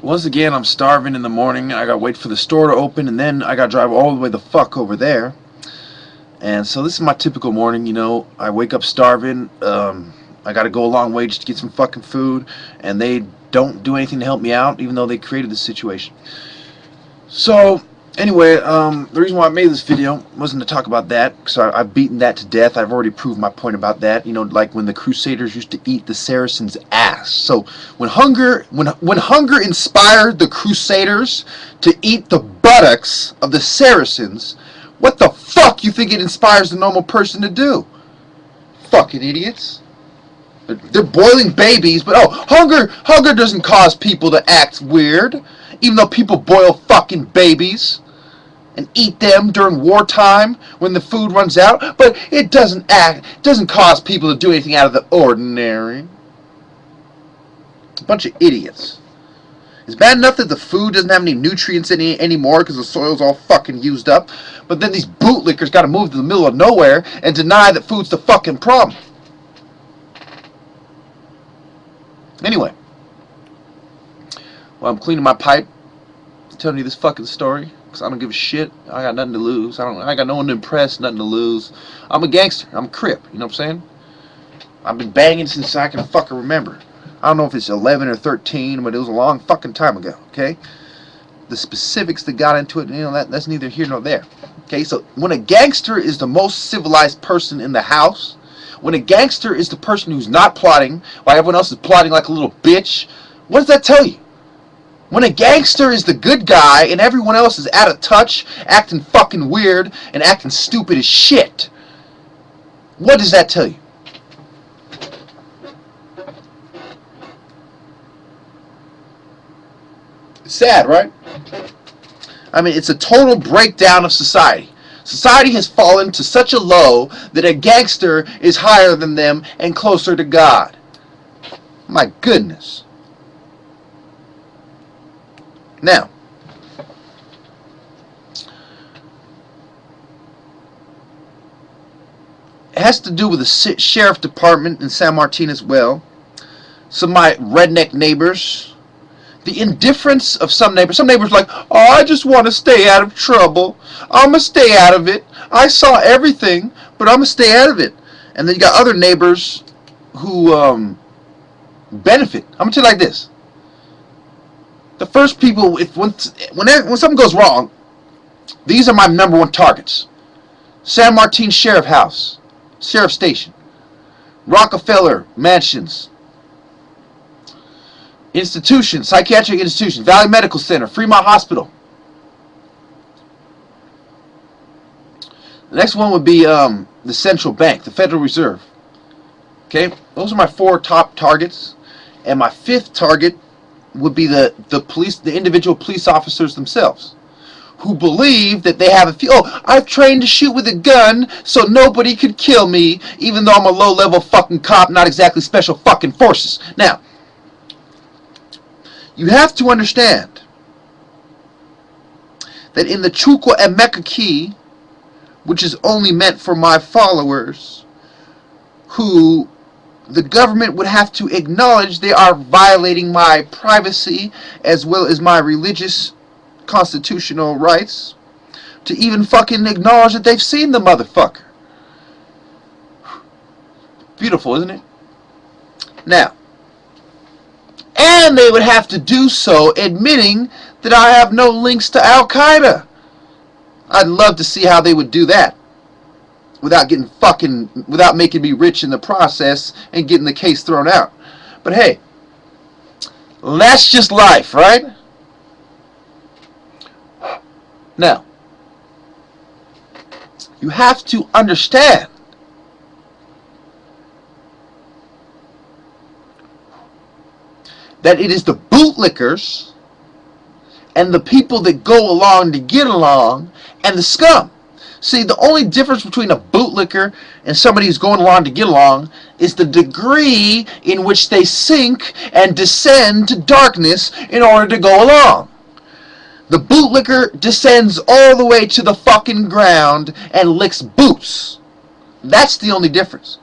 Once again, I'm starving in the morning. I gotta wait for the store to open, and then I gotta drive all the way the fuck over there. And so this is my typical morning, you know. I wake up starving. I gotta go a long way just to get some fucking food, and they don't do anything to help me out, even though they created this situation. So, anyway, the reason why I made this video wasn't to talk about that, because I've beaten that to death. I've already proved my point about that. You know, like when the crusaders used to eat the Saracens' ass. So when hunger inspired the crusaders to eat the buttocks of the Saracens, what the fuck you think it inspires the normal person to do? Fucking idiots. They're boiling babies, but hunger doesn't cause people to act weird, even though people boil fucking babies and eat them during wartime when the food runs out, but it doesn't cause people to do anything out of the ordinary. A bunch of idiots. It's bad enough that the food doesn't have any nutrients in it anymore because the soil's all fucking used up, but then these bootlickers gotta move to the middle of nowhere and deny that food's the fucking problem. Anyway, while I'm cleaning my pipe, telling you this fucking story, because I don't give a shit. I got nothing to lose. I got no one to impress, nothing to lose. I'm a gangster. I'm a Crip. You know what I'm saying? I've been banging since I can fucking remember. I don't know if it's 11 or 13, but it was a long fucking time ago, okay? The specifics that got into it, you know, that's neither here nor there. Okay, so when a gangster is the most civilized person in the house, when a gangster is the person who's not plotting while everyone else is plotting like a little bitch, what does that tell you? When a gangster is the good guy and everyone else is out of touch, acting fucking weird and acting stupid as shit, what does that tell you? It's sad, right? I mean, it's a total breakdown of society. Society has fallen to such a low that a gangster is higher than them and closer to God. My goodness. Now, it has to do with the sheriff department in San Martin as well. Some of my redneck neighbors. The indifference of some neighbors. Some neighbors are like, oh, I just want to stay out of trouble. I'm going to stay out of it. I saw everything, but I'm going to stay out of it. And then you got other neighbors who benefit. I'm going to tell you like this. The first people, when something goes wrong, these are my number one targets. San Martin Sheriff House, Sheriff Station, Rockefeller Mansions, institutions, psychiatric institutions, Valley Medical Center, Fremont Hospital. The next one would be the Central Bank, the Federal Reserve. Okay, those are my 4 top targets, and my 5th target would be the individual police officers themselves, who believe that they have I've trained to shoot with a gun so nobody could kill me, even though I'm a low-level fucking cop, not exactly special fucking forces. Now, you have to understand that in the Chukwa Emeka key, which is only meant for my followers, who the government would have to acknowledge they are violating my privacy as well as my religious constitutional rights, to even fucking acknowledge that they've seen the motherfucker. Beautiful, isn't it? Now, and they would have to do so admitting that I have no links to Al-Qaeda. I'd love to see how they would do that without making me rich in the process and getting the case thrown out. But hey, that's just life, right? Now, you have to understand that it is the bootlickers and the people that go along to get along and the scum. See, the only difference between a bootlicker and somebody who's going along to get along is the degree in which they sink and descend to darkness in order to go along. The bootlicker descends all the way to the fucking ground and licks boots. That's the only difference.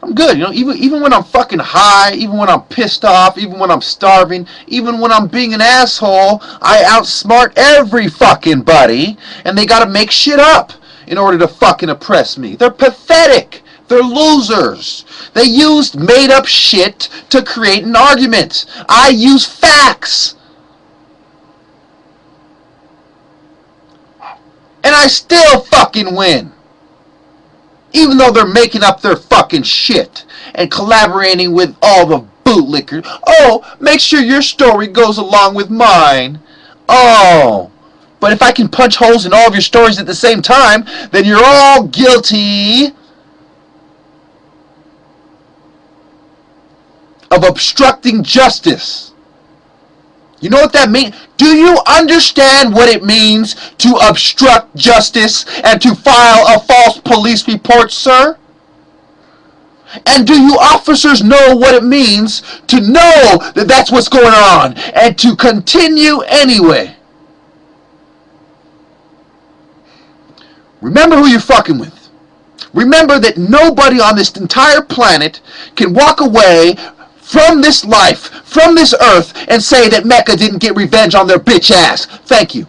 I'm good, you know, even when I'm fucking high, even when I'm pissed off, even when I'm starving, even when I'm being an asshole, I outsmart every fucking buddy, and they gotta make shit up in order to fucking oppress me. They're pathetic. They're losers. They used made up shit to create an argument. I use facts. And I still fucking win. Even though they're making up their fucking shit and collaborating with all the bootlickers. Oh, make sure your story goes along with mine. Oh, but if I can punch holes in all of your stories at the same time, then you're all guilty of obstructing justice. You know what that means? Do you understand what it means to obstruct justice and to file a false police report, sir? And do you officers know what it means to know that that's what's going on and to continue anyway? Remember who you're fucking with. Remember that nobody on this entire planet can walk away from this life, from this earth, and say that Mecca didn't get revenge on their bitch ass. Thank you.